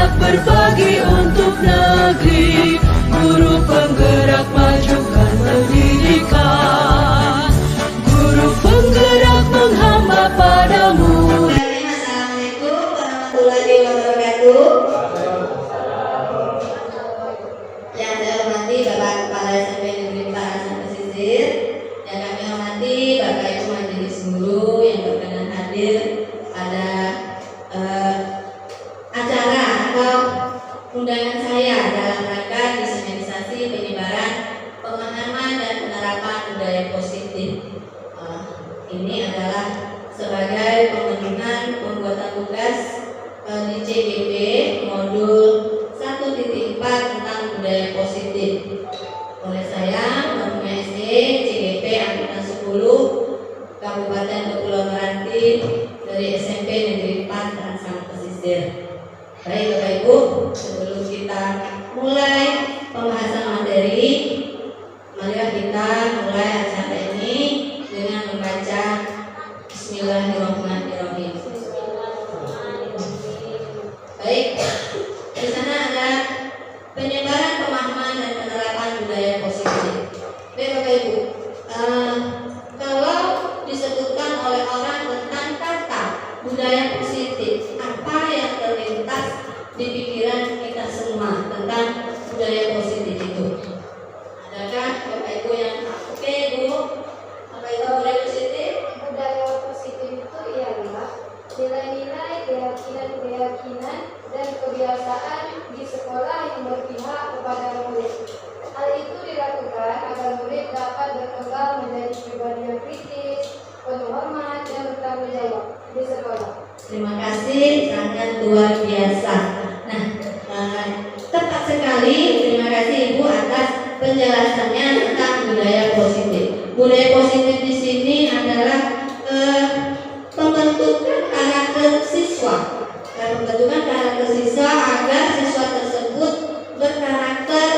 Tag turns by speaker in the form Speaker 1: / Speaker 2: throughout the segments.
Speaker 1: semangat berbagi untuk negeri, guru penggerak majukan pendidikan, guru penggerak menghamba padamu.
Speaker 2: Assalamualaikum warahmatullahi wabarakatuh. Yang saya hormati Bapak Kepala SMP Negeri 4 Hasan Pesisir, yang kami hormati Bapak Ibu Majelis Guru yang berkenan hadir pada acara atau undangan saya dalam rangka diseminisasi penyebaran pemahaman dan penerapan budaya positif. Ini adalah sebagai pemenuhan pembuatan tugas di CGP modul 1.4 tentang budaya positif oleh saya, Marhumah SD CGP angkatan 10 Kabupaten Kepulauan Meranti dari SMP Negeri 4 Hasan Pesisir. Baik Bapak Ibu, sebelum kita mulai pembahasan materi, marilah kita mulai acara ini dengan membaca Bismillahirrahmanirrahim. Baik, di sana ada penyebaran pemahaman dan penerapan budaya positif. Baik Bapak Ibu, kalau disebutkan oleh orang tentang kata budaya positif, apa yang terlintas di pikiran kita semua tentang budaya positif itu? Adakah Bapak Ibu yang oke Bu? Apa itu budaya positif?
Speaker 3: Budaya positif itu ialah nilai-nilai, keyakinan, dan kebiasaan di sekolah yang berpihak kepada murid. Hal itu dilakukan agar murid dapat berkembang menjadi pribadi yang kritis, penuh hormat, dan bertanggung jawab di sekolah.
Speaker 2: Terima kasih, sangat luar biasa. Nah, tepat sekali. Terima kasih Ibu atas penjelasannya tentang budaya positif. Budaya positif di sini adalah pembentukan karakter siswa. Pembentukan karakter siswa agar siswa tersebut berkarakter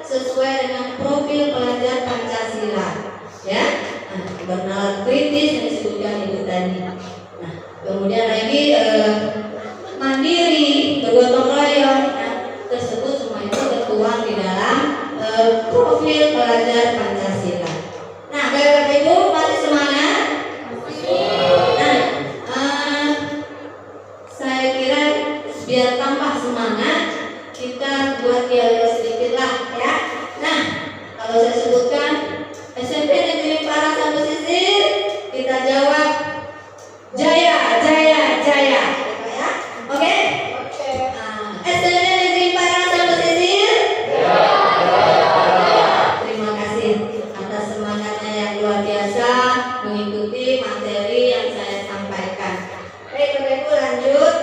Speaker 2: sesuai dengan profil pelajar Pancasila. Ya, bernalar kritis yang disebutkan Ibu tadi. Nah, kemudian lagi mandiri, bergotong royong, tersebut semua itu tertuang di dalam profil pelajar Pancasila. Nah, Bapak Ibu masih semangat? Nah, saya kira biar tambah semangat kita buat dialog sedikit lah ya. Nah, kalau saya sebutkan SMP Negeri 4 Hasan Pesisir, kita jawab Jaya, Jaya, Jaya, ya? Oke? SMP Negeri 4 Hasan Pesisir. Terima kasih atas semangatnya yang luar biasa mengikuti materi yang saya sampaikan. Baik, Bapak Ibu lanjut.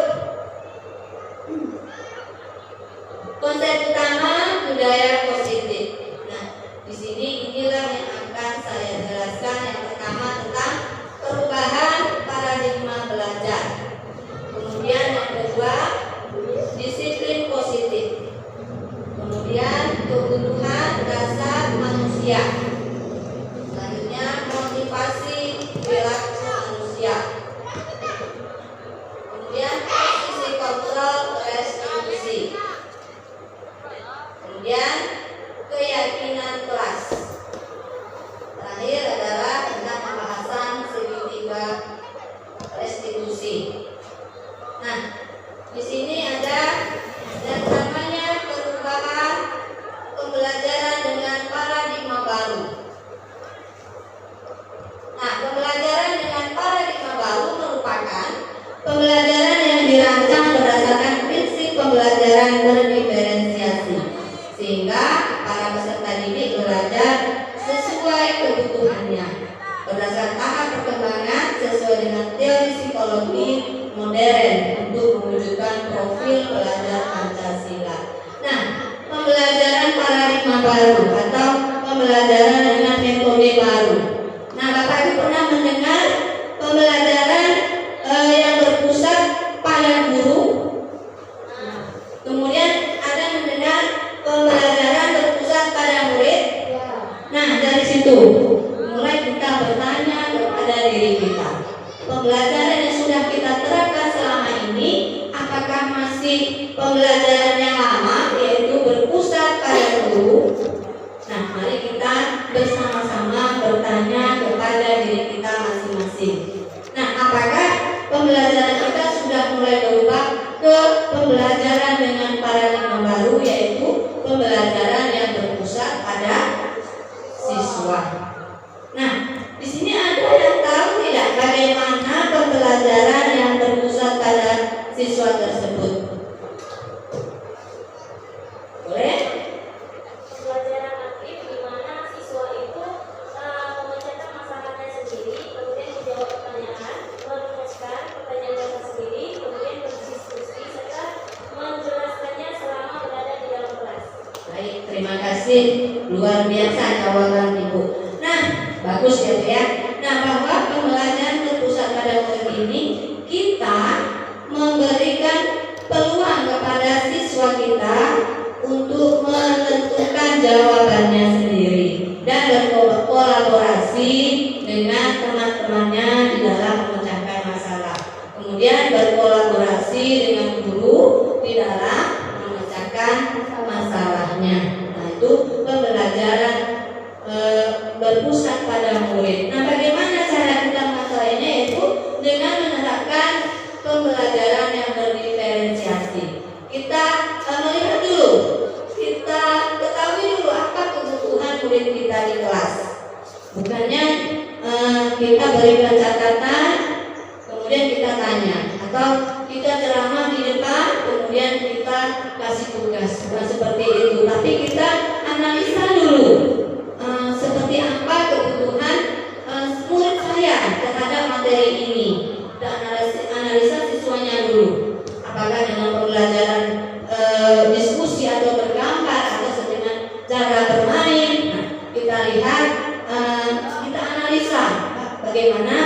Speaker 2: Konsep utama budaya positif. Nah, di sini inilah yang akan saya jelaskan. Yang pertama tentang perubahan paradigma belajar. Kemudian yang kedua, disiplin positif. Kemudian kebutuhan dasar manusia. Selanjutnya motivasi perilaku manusia. Kemudian posisi kontrol restitusi. Kemudian keyakinan kelas. Terakhir adalah tentang pembahasan segitiga restitusi. Nah, di sini ada yang namanya perubahan pembelajaran dengan paradigma baru. Nah, pembelajaran dengan paradigma baru merupakan pembelajaran yang dirancang berdasarkan prinsip pembelajaran berdiferensiasi, sehingga para peserta didik belajar sesuai kebutuhannya, berdasarkan tahap perkembangan sesuai dengan teori psikologi modern untuk mewujudkan profil pelajar Pancasila. Nah, pembelajaran paradigma baru atau pembelajaran dengan metode baru. Nah, Bapak Ibu pernah mendengar pembelajaran yang berpusat pada guru? Kemudian ada mendengar pembelajaran berpusat pada murid? Nah, dari situ mulai kita bertanya kepada diri kita, pembelajaran yang sudah kita terapkan selama ini apakah masih masih pembelajaran yang lama, yaitu berpusat pada guru. Nah, mari kita bersama-sama bertanya kepada diri kita masing-masing. Nah, apakah pembelajaran kita sudah mulai berubah ke pembelajaran dengan paradigma baru, yaitu pembelajaran yang berpusat pada siswa? Nah, di sini ada yang tahu tidak bagaimana pembelajaran yang berpusat pada siswa tersebut? Boleh?
Speaker 4: Pembelajaran aktif di mana siswa itu memecahkan masalahnya sendiri, kemudian menjawab pertanyaan, merumuskan pertanyaan mereka sendiri, kemudian berdiskusi serta menjelaskannya selama berada di dalam kelas.
Speaker 2: Baik, terima kasih. Luar biasa jawaban Ibu. Nah, bagus ya Bu ya. Nah, bahwa pembelajaran berpusat pada murid ini, kita memberikan peluang kepada siswa kita untuk menentukan jawabannya sendiri dan berkolaborasi dengan teman-temannya di dalam memecahkan masalah. Kemudian berkolaborasi dengan guru di dalam memecahkan masalahnya. Nah, itu pembelajaran berpusat pada murid. Nah, bagaimana cara kita mengatasinya? Yaitu dengan menerapkan pembelajaran yang berdiferensiasi. Kita melihat dulu, kita ketahui dulu apa kebutuhan murid kita di kelas. Bukannya kita berikan catatan, kemudian kita tanya, atau kita ceramah di depan, kemudian kita kasih tugas. Bukan seperti itu, tapi kita analisa dulu seperti apa kebutuhan murid saya terhadap materi ini. Kita analisa siswanya dulu. Apakah dengan pembelajaran diskusi atau bergambar atau dengan cara bermain. Nah, kita lihat, kita analisa bagaimana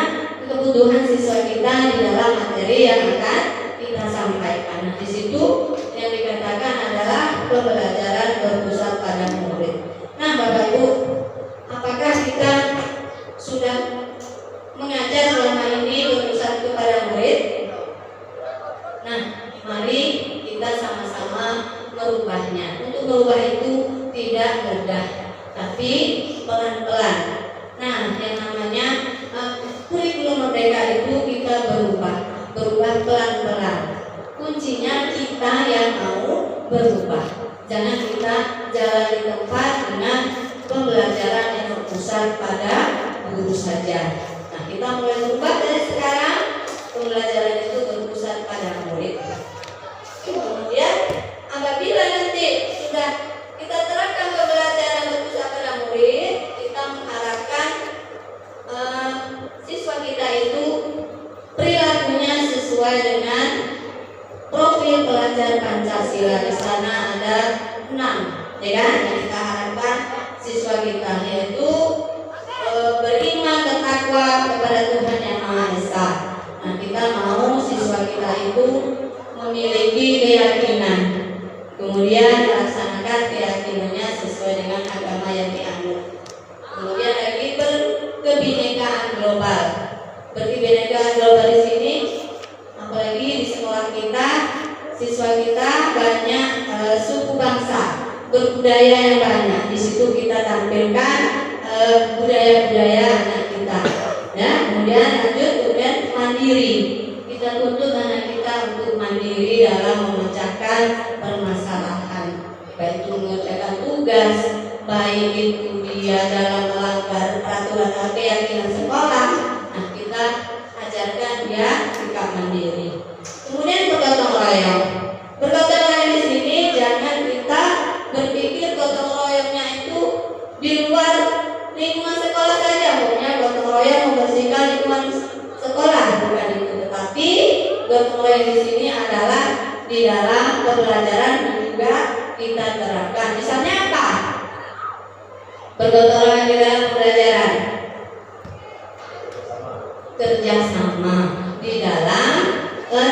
Speaker 2: kebutuhan siswa kita di dalam materi yang akan kita sampaikan. Nah, di situ yang dikatakan adalah pembelajaran berpusat pada murid. Nah, Bapak Ibu, apakah kita sudah mengajar selama ini berpusat kepada murid? Nah, mari kita sama-sama merubahnya. Untuk merubah itu tidak mudah, tapi pelan-pelan. Nah, yang namanya kurikulum merdeka itu kita berubah pelan-pelan. Kuncinya kita yang mau berubah. Jangan kita jalan di tempat dengan pembelajaran yang berpusat pada guru saja. Nah, kita mulai berubah dari sekarang. Pembelajaran itu berpusat pada murid. Kemudian apabila nanti sudah kita terapkan pembelajaran berpusat pada murid, kita mengharapkan siswa kita itu perilakunya sesuai dengan profil pelajar Pancasila. Di sana ada 6, ya kan? Yang kita harapkan siswa kita, yaitu beriman, bertakwa kepada Tuhan Yang Maha Esa. Nah, kita mau siswa kita itu memiliki keyakinan, kemudian melaksanakan keyakinannya sesuai dengan agama yang dianut. Kemudian lagi berkebinekaan global. Berkebinekaan global di sini, apalagi di sekolah kita, siswa kita banyak suku bangsa, berbudaya yang banyak. Di situ kita tampilkan budaya-budaya anak kita. Ya, kemudian lanjut, kemudian mandiri. Kita tuntut anak kita untuk mandiri dalam memecahkan permasalahan, baik itu mengerjakan tugas, baik itu dia dalam melanggar peraturan atau keyakinan sekolah. Nah, kita ajarkan dia sikap mandiri. Kemudian bergotong royong. Bergotong royong di sini jangan kita berpikir gotong royongnya itu di luar lingkungan sekolah saja. Pokoknya gotong royong membersihkan lingkungan sekolah, bukan itu. Tetapi gotong royong di sini adalah di dalam pembelajaran juga kita terapkan. Misalnya apa? Bergotong royong di dalam pembelajaran, kerjasama di dalam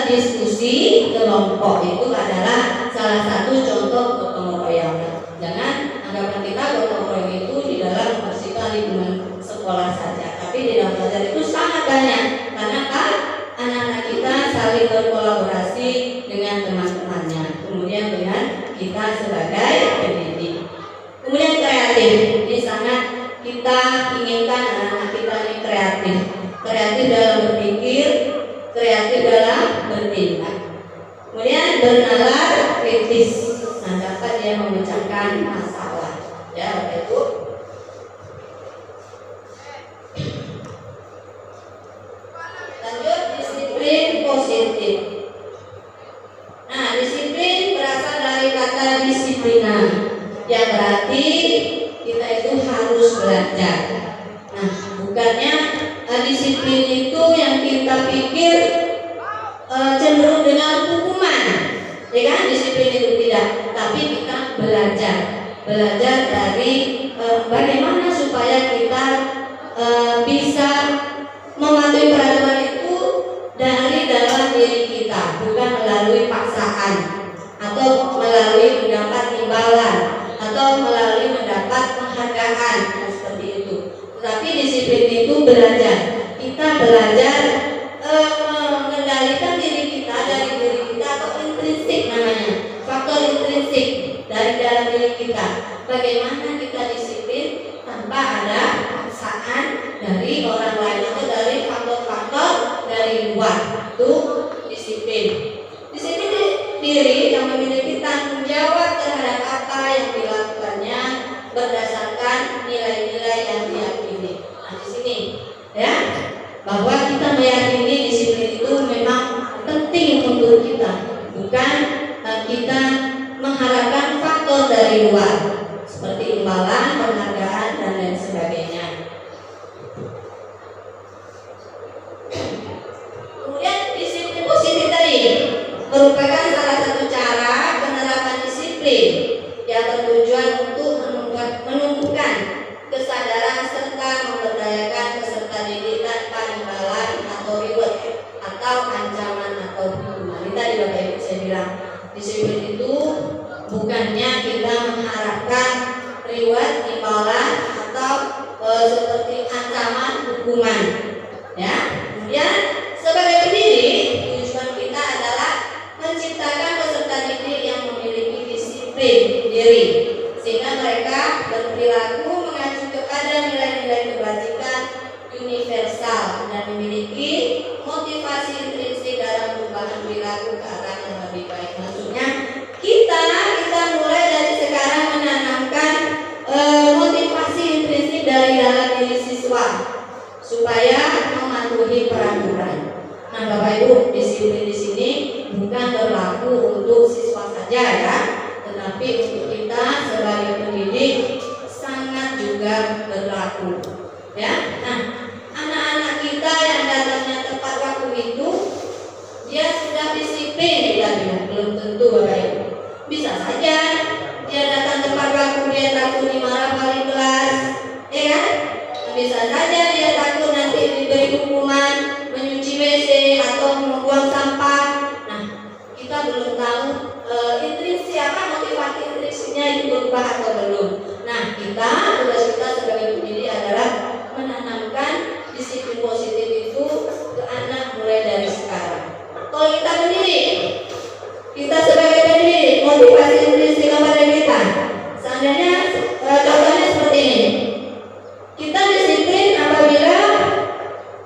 Speaker 2: diskusi kelompok, itu adalah salah satu contoh gotong royong. Jangan anggapan kita gotong royong itu di dalam membersihkan lingkungan sekolah saja, tapi di dalam belajar itu sangat banyak. Karena kan anak-anak kita saling berkolaborasi dengan teman-teman. inginkan anak-anak kita ini kreatif. Kreatif dalam berpikir, kreatif dalam bertindak. Kemudian bernalar kritis. Nah, dapat dia memecahkan masalah. Ya, Bapak Ibu. Lanjut, disiplin positif. Nah, disiplin berasal dari kata disiplina, yang berarti kita itu harus belajar. Nah, bukannya disiplin itu yang kita pikir cenderung dengan hukuman, ya kan? Disiplin itu tidak, tapi kita belajar dari bagaimana supaya kita bisa mematuhi peraturan itu dari dalam diri kita, bukan melalui paksaan atau melalui mendapat imbalan atau melalui mendapat penghargaan seperti itu. Tetapi disiplin itu belajar. Kita belajar mengendalikan diri kita dari diri kita, atau intrinsik namanya, faktor intrinsik dari dalam diri kita. Bagaimana kita disiplin tanpa ada paksaan dari orang lain atau dari faktor-faktor dari luar. Itu disiplin. Disiplin diri yang memiliki tanggung jawab terhadap apa yang dilakukannya berdasarkan nilai-nilai yang diyakini. Nah, di sini ya, bahwa kita meyakini disiplin itu memang penting untuk kita, bukan kita mengharapkan faktor dari luar seperti imbalan, penghargaan dan lain sebagainya. Kemudian disiplin positif tadi merupakan salah satu cara penerapan disiplin yang bertujuan untuk menumbuhkan kesadaran serta memberdayakan peserta didik tanpa imbalan atau reward atau ancaman atau hukuman. Ini tadi Bapak Ibu saya bilang, disiplin itu bukannya kita mengharapkan reward, imbalan atau seperti ancaman hukuman. Ya, kemudian sebagai pendidik, tujuan kita adalah menciptakan peserta didik yang memiliki disiplin diri, sehingga mereka berperilaku mengacu kepada nilai-nilai kebajikan universal dan memiliki motivasi intrinsik dalam perubahan perilaku ke arah yang lebih baik. Maksudnya kita mulai dari sekarang menanamkan motivasi intrinsik dari dalam diri siswa supaya mematuhi peraturan. Nah, Bapak Ibu, disiplin di sini bukan berlaku untuk siswa saja ya, tetapi untuk kita sebagai pendidik sangat juga berlaku. Ya, nah, anak-anak kita yang datangnya tepat waktu itu, dia sudah disiplin, belum tentu Bapak Ibu. Bisa saja dia datang tepat waktu, dia takut dimarah wali kelas, ya kan? Bisa saja dia takut nanti diberi hukuman menyuci WC atau membuang sampah. Nah, kita belum tahu intrinsik apa, motivasi intrinsiknya itu berubah atau belum. Nah, tugas kita sebagai pendidik adalah menanamkan disiplin positif itu ke anak mulai dari sekarang. Kalau kita pendidik, kita sebagai pendidik, motivasi intrinsik kepada kita, seandainya contohnya seperti ini. Kita disiplin apabila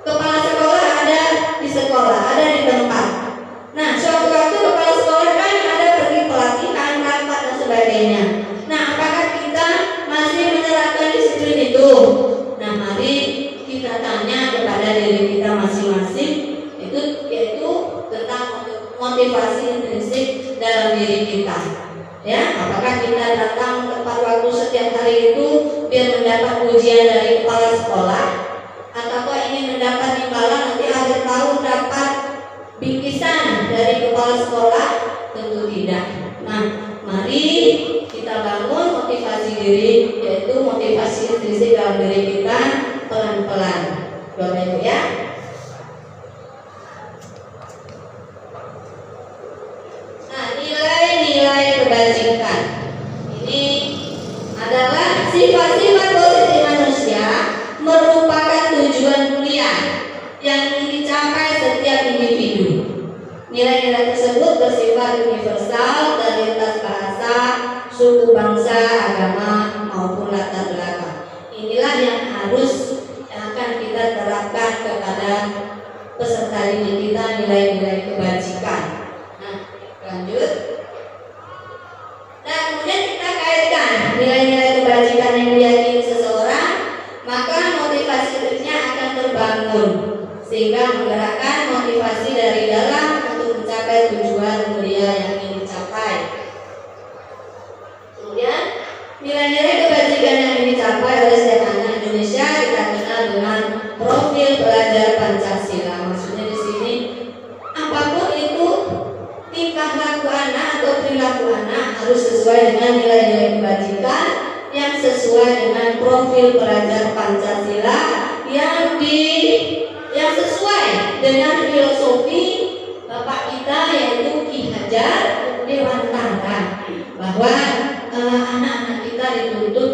Speaker 2: kepala sekolah ada di sekolah, ada di tempat. Nah, suatu waktu kepala sekolah kan ada pergi pelatihan, rapat dan sebagainya. Nah, apakah kita masih menerapkan disiplin itu? Nah, mari kita tanya kepada diri kita masing-masing, itu yaitu tentang motivasi intrinsik dalam diri kita. Ya, apakah kita datang tepat waktu setiap hari itu biar mendapat ujian dari kepala sekolah, ataukah ingin mendapat imbalan nanti akhir tahun dapat bingkisan dari kepala sekolah? Tentu tidak. Nah, mari kita bangun motivasi diri, yaitu motivasi intrinsik dalam diri kita pelan-pelan. Bapak Ibu ya. Nilai kebajikan ini adalah sifat-sifat positif manusia, merupakan tujuan mulia yang ingin dicapai setiap individu. Nilai-nilai tersebut bersifat universal dan lintas bahasa, suku, bangsa, agama maupun latar belakang. Inilah yang harus peserta didik kita nilai-nilai kebajikan. Nah, lanjut. Nah, kemudian kita kaitkan nilai-nilai kebajikan yang diyakini seseorang, maka motivasi dirinya akan terbangun sehingga menggerakkan motivasi dari dalam untuk mencapai tujuan mulia yang ingin dicapai. Kemudian nilai-nilai kebajikan yang dicapai oleh setiap anak Indonesia kita kenal dengan profil pelajar Pancasila. Maksudnya di sini apapun itu tingkah laku anak atau perilaku anak harus sesuai dengan nilai-nilai kebajikan yang sesuai dengan profil pelajar Pancasila yang sesuai dengan filosofi Bapak kita yaitu Ki Hajar Dewantara, bahwa anak-anak kita dituntut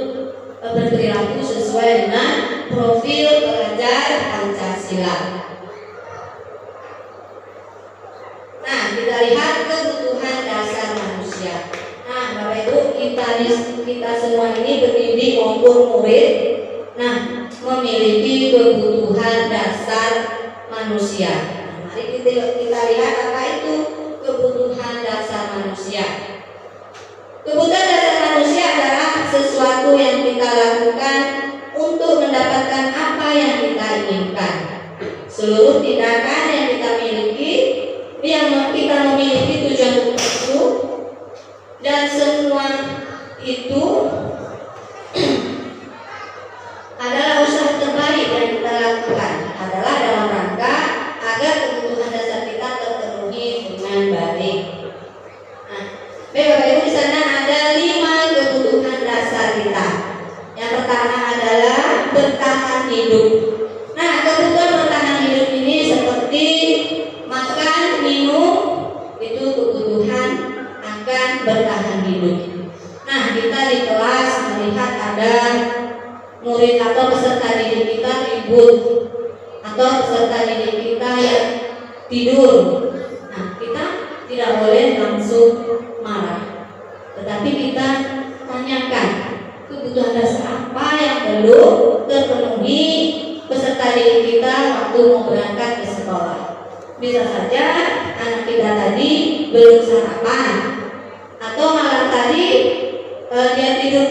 Speaker 2: berperilaku sesuai dengan profil pelajar Pancasila. Nah, kita lihat kebutuhan dasar manusia. Nah, Bapak Ibu, kita semua ini pendidik maupun murid, nah, memiliki kebutuhan dasar manusia. Nah, mari kita lihat apa itu kebutuhan dasar manusia. Kebutuhan dasar manusia adalah sesuatu yang kita lakukan untuk mendapatkan apa yang kita inginkan. Seluruh tindakan yang kita miliki, tujuan tertentu, dan semua itu adalah usaha terbaik yang kita lakukan adalah dalam rangka agar kebutuhan dasar kita terpenuhi dengan baik. Nah, Bapak Ibu, di sana ada 5 kebutuhan dasar kita. Yang pertama adalah bertahan hidup. Nah, kebutuhan bertahan hidup ini seperti makan, minum, itu kebutuhan akan bertahan hidup. Nah, kita di kelas melihat ada murid atau peserta didik kita ribut atau peserta didik kita yang tidur. Nah, kita tidak boleh langsung marah, tetapi kita tanyakan kebutuhan dasar apa yang belum terpenuhi peserta didik kita waktu mau berangkat ke sekolah. Bisa saja anak kita tadi belum sarapan, atau malam tadi dia tidur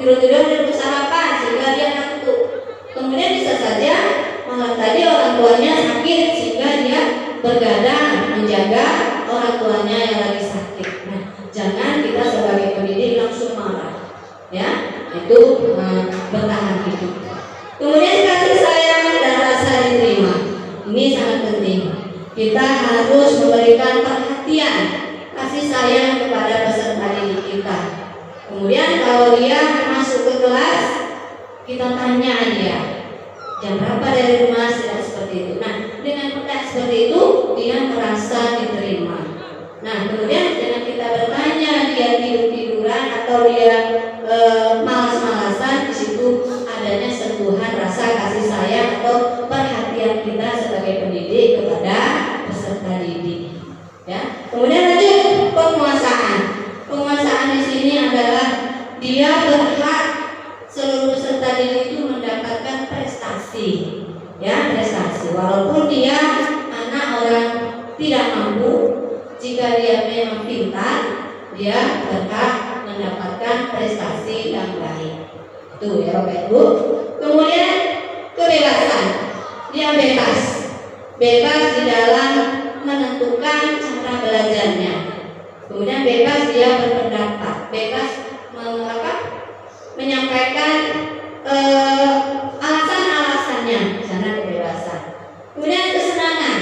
Speaker 2: belum sarapan sehingga dia ngantuk. Kemudian bisa saja malam tadi orang tuanya sakit sehingga dia bergadang menjaga orang tuanya yang lagi sakit. Nah, jangan kita sebagai pendidik langsung marah, ya, itu bertahan hidup. Kemudian kasih sayang dan rasa diterima, ini sangat penting. Kita harus memberikan perhatian, kasih sayang kepada peserta didik kita. Kemudian kalau dia masuk ke kelas, kita tanya dia jam berapa dari rumah, seperti itu. Nah, dengan pertanyaan seperti itu dia merasa diterima. Nah, kemudian dengan kita bertanya dia tidur-tiduran atau dia malas-malasan, di situ adanya sentuhan rasa kasih sayang atau perhatian kita sebagai pendidik kepada peserta didik. Ya. Kemudian lanjut penguasaan. Penguasaan di sini adalah dia berhak seluruh peserta didik itu mendapatkan prestasi, ya, prestasi. Walaupun dia anak orang tidak mampu, jika dia memang pintar, dia berhak mendapatkan prestasi yang baik. Itu ya Bapak Ibu. Kemudian kebebasan, dia bebas di dalam menentukan cara belajarnya. Kemudian bebas dia berpendapat, bebas menyampaikan alasan-alasannya, sana kebebasan. Kemudian kesenangan,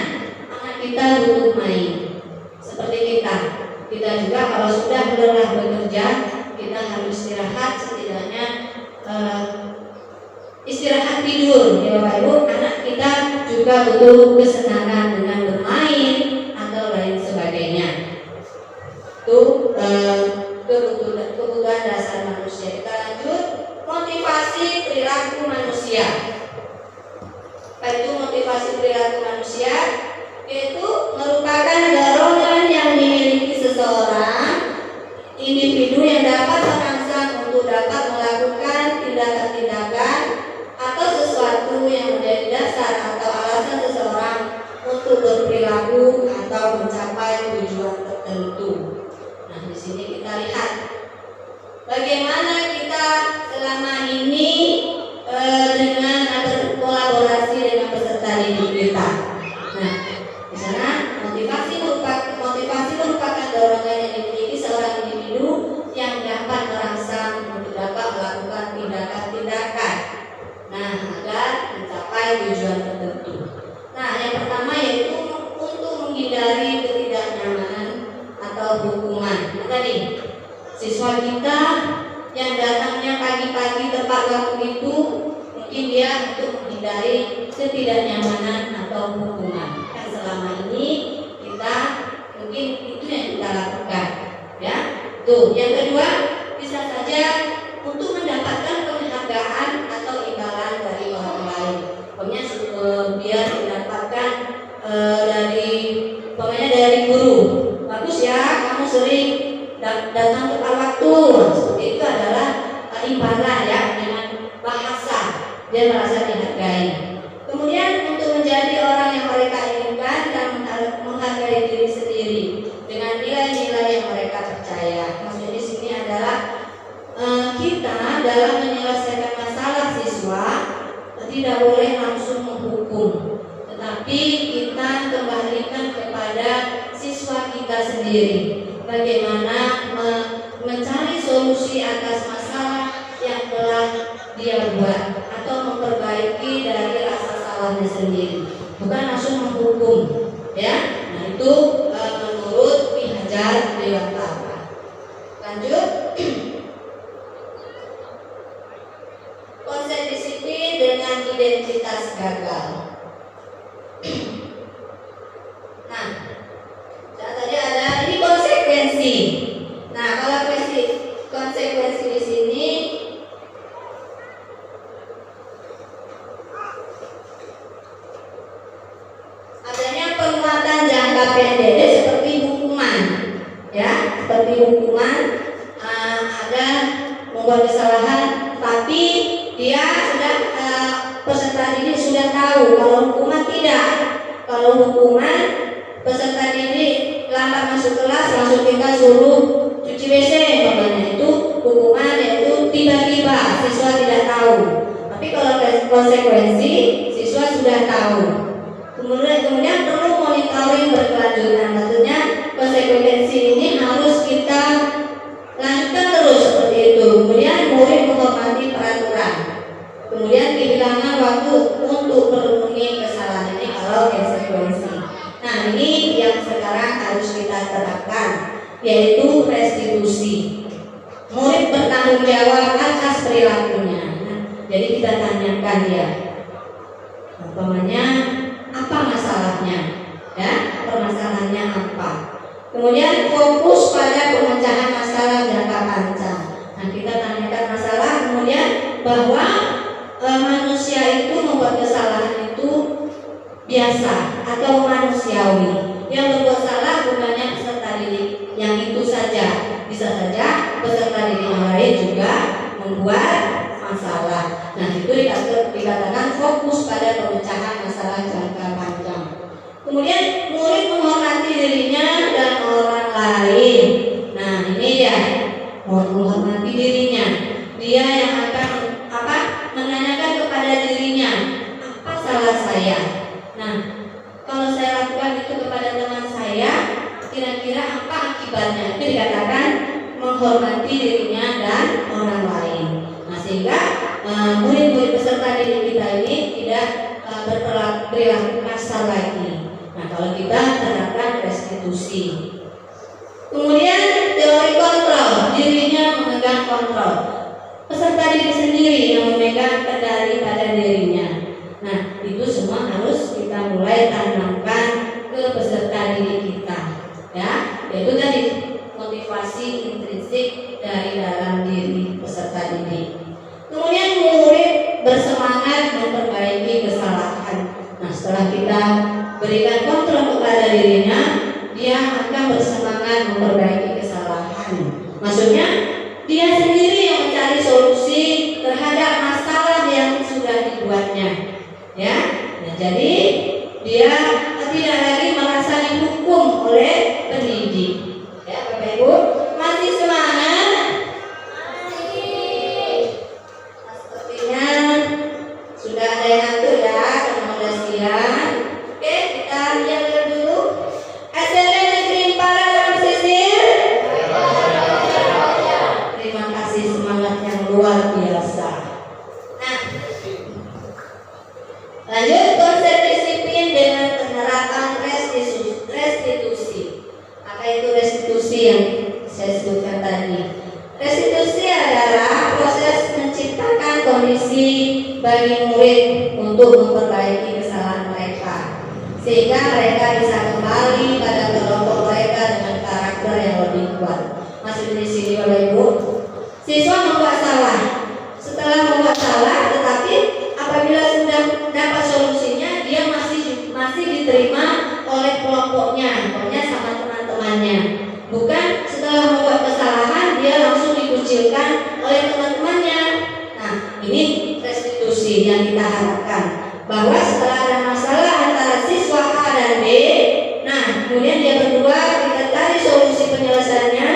Speaker 2: anak kita butuh main. Seperti kita juga kalau sudah lelah bekerja, kita harus istirahat, setidaknya istirahat tidur, ya Bapak Ibu. Anak kita juga butuh kesenangan dengan bermain atau lain sebagainya. Itu kebutuhan dasar manusia. Kita lanjut, motivasi perilaku manusia. Apa itu motivasi perilaku manusia? Yaitu merupakan dorongan yang dimiliki seseorang individu yang dapat merangsang untuk dapat melakukan tindakan-tindakan atau sesuatu yang menjadi dasar atau alasan seseorang mencapai tujuan tertentu. Nah, yang pertama yaitu untuk menghindari ketidaknyamanan atau hukuman. Nah, tadi siswa kita yang datangnya pagi-pagi tepat waktu itu mungkin dia untuk menghindari ketidaknyamanan atau hukuman. Yang selama ini kita mungkin itu yang kita lakukan, ya. Tuh, yang kedua bisa saja untuk mendapatkan penghargaan atau imbalan dari orang lain. Pokoknya dia mendapatkan dari guru. Bagus ya, kamu sering datang tepat waktu. Seperti itu adalah imbalan ya, dengan bahasa dia merasa dihargai. Kemudian untuk menjadi orang yang mereka inginkan dan menghargai diri sendiri dengan nilai-nilai yang mereka percaya. Maksudnya di sini adalah kita dalam menyelesaikan masalah siswa tidak boleh langsung menghukum, tetapi kita kembalikan kepada siswa kita sendiri bagaimana mencari solusi atas masalah yang telah dia buat atau memperbaiki dari rasa salahnya sendiri, bukan langsung menghukum, ya. Nah, itu menurut Ki Hajar Dewantara. Lanjut. Konsep disiplin dengan identitas gagal. Nah, tadi ada ini konsekuensi. Nah, kalau konsekuensi di sini adanya penguatan jangka pendek seperti hukuman, ya, seperti hukuman ada membuat kesalahan, tapi dia sudah peserta didik sudah tahu. Kalau hukuman tidak, kalau hukuman peserta didik lambat masuk kelas langsung kita suruh cuci WC, makanya itu hukuman, yaitu tiba-tiba siswa tidak tahu. Tapi kalau konsekuensi siswa sudah tahu. Kemudian perlu monitoring berkelanjutan. Maksudnya konsekuensi ini harus kita lanjutkan terus seperti itu. Kemudian murid menghormati peraturan. Kemudian kehilangan waktu untuk merenungi kesalahan. Ini kalau konsekuensi. Nah, ini yang sekarang harus kita terapkan, yaitu restitusi. Murid bertanggung jawab atas perilakunya. Nah, jadi kita tanyakan dia, apa masalahnya, ya, permasalahannya apa. Kemudian fokus pada pemecahan masalah jangka panjang. Nah, kita tanyakan masalah, kemudian bahwa manusia itu membuat kesalahan itu biasa atau manusiawi. Yang berbuat salah bukannya peserta didik yang itu saja, bisa saja peserta didik yang lain juga membuat masalah. Nah, itu dikatakan fokus pada pemecahan masalah jangka panjang. Kemudian murid menghormati dirinya dan orang lain. Nah, ini ya, menghormati dirinya. Dia yang akan menanyakan kepada dirinya, apa salah saya? Nah, kalau saya lakukan itu kepada teman saya, kira-kira apa akibatnya? Itu dikatakan menghormati dirinya dan orang lain. Nah, sehingga murid-murid peserta didik kita ini tidak berperilaku kasar lagi. Nah, kalau kita terapkan restitusi. Kemudian teori kontrol, dirinya memegang kontrol. Peserta didik sendiri yang memegang kendali pada dirinya. Nah, itu semua harus kita mulai tanamkan ke peserta didik kita, ya. Yaitu tadi motivasi intrinsik dari dalam diri peserta didik. Kemudian murid bersemangat memperbaiki kesalahan. Nah, setelah kita berikan kontrol kepada dirinya, dia akan bersemangat memperbaiki kesalahan. Maksudnya dia sendiri yang mencari solusi terhadap masalah yang sudah dibuatnya, ya. Nah, jadi dia tidak lagi merasa dihukum oleh pendidik, ya. Bapak Ibu masih semangat? Nah, sepertinya sudah ada yang ngatur ya, karena sudah siap. Oke, kita lihat dulu. SMP Negeri 4 Pesisir. Terima kasih, semangat yang luar biasa. Nah, Lanjut, konsep disiplin dengan penerapan restitusi. Apa itu restitusi yang saya sebutkan tadi? Restitusi adalah proses menciptakan kondisi bagi murid untuk memperbaiki kesalahan mereka, sehingga mereka bisa kembali pada kelompok mereka dengan karakter yang lebih kuat. Masih di sini Bapak Ibu? Siswa membuat salah. Setelah membuat salah, tetapi apabila sudah dapat solusinya, dia masih diterima oleh kelompoknya, pokoknya sama teman-temannya. Bukan setelah membuat kesalahan dia langsung dikucilkan oleh teman-temannya. Nah, ini restitusi yang kita harapkan, bahwa setelah ada masalah antara siswa A dan B, nah kemudian dia berdua kita cari solusi penyelesaiannya.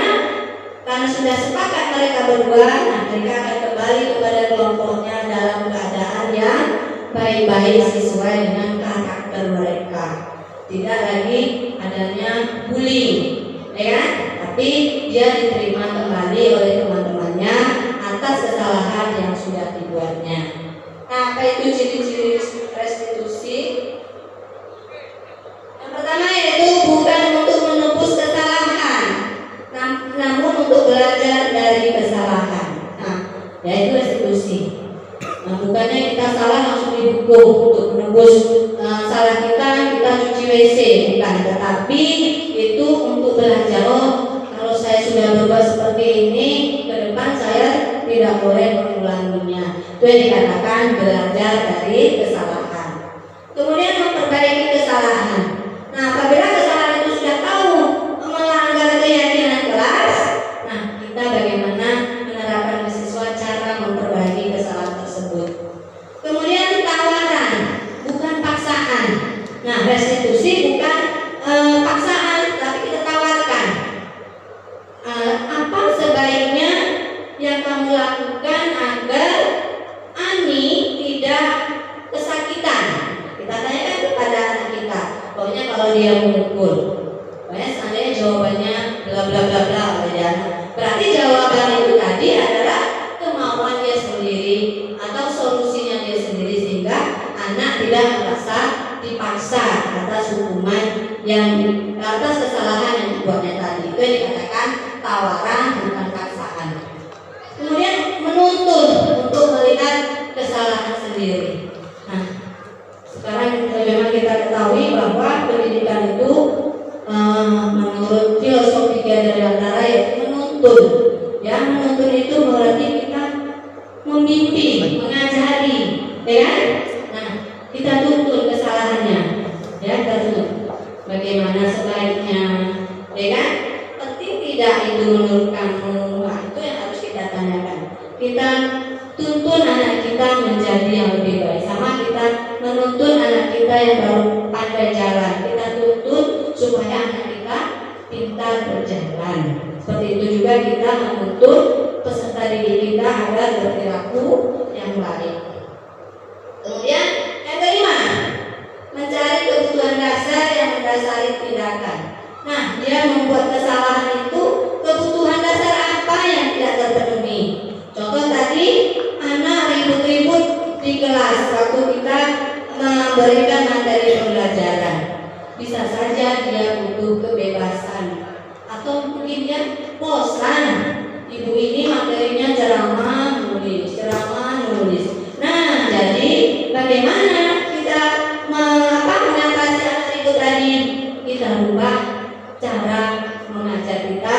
Speaker 2: Karena sudah sepakat mereka berdua, nah mereka akan kembali kepada kelompoknya dalam keadaan yang baik-baik sesuai dengan karakter mereka. Tidak lagi adanya bullying, ya, tapi dia diterima kembali oleh teman-temannya atas kesalahan yang sudah dibuatnya. Nah, apa itu ciri-ciri restitusi? Yang pertama yaitu bukan untuk menebus kesalahan, namun untuk belajar dari kesalahan. Nah, yaitu restitusi. Nah, bukannya kita salah langsung dihukum untuk menebus salah kita cuci WC, bukan. Tetapi itu untuk belajar. Oh, kalau saya sudah berbuat seperti ini, ke depan saya tidak boleh mengulanginya. Itu yang dikatakan belajar dari kesalahan. Kemudian memperbaiki kesalahan. Nah, apabila kesalahan itu sudah tahu melanggar keyakinan kelas, nah kita bagaimana menerapkan ke siswa cara memperbaiki kesalahan tersebut. Kemudian tawaran, bukan paksaan. Nah, restitusi bukan paksaan, tapi kita tawarkan. Apa sebaiknya yang kamu lakukan agar Ani tidak kesakitan? Kita tanyakan kepada anak kita. Pokoknya kalau dia memukul, pokoknya seandainya jawabannya bla bla bla bla, ya, berarti jawaban itu tadi adalah kemauan dia sendiri atau solusinya dia sendiri, sehingga anak tidak merasa dipaksa atas hukuman atas kesalahan yang dibuatnya tadi. Itu yang dikatakan tawaran, bukan paksaan. Kemudian menuntut untuk melihat kesalahan sendiri. Nah, sekarang memang kita ketahui bahwa pendidikan itu menurut filosofi dari antara yaitu menuntun. Ya, menuntun itu berarti kita membimbing, mengajari, ya. Nah, kita tuntun kesalahannya, ya, kita tuntun bagaimana sebaiknya, ya kan? Penting tidak itu menurut kamu? Nah, itu yang harus kita tanyakan. Kita tuntun anak kita menjadi yang lebih baik, sama kita menuntun anak kita yang baru pandai jalan. Kita tuntun supaya anak kita pintar berjalan. Seperti itu juga kita menuntun peserta didik kita agar berperilaku yang baik. Kemudian yang kelima, mencari kebutuhan dasar yang mendasari tindakan. Nah, dia membuat kesalahan itu kebutuhan dasar apa yang tidak terpenuhi. Contoh tadi, anak ribut-ribut di kelas waktu kita memberikan materi pembelajaran. Bisa saja dia butuh kebebasan, atau mungkin dia bosan. Ibu ini materinya ceramah nulis. Nah, jadi bagaimana kita mengatasi anak itu tadi? Kita rubah cara mengajar kita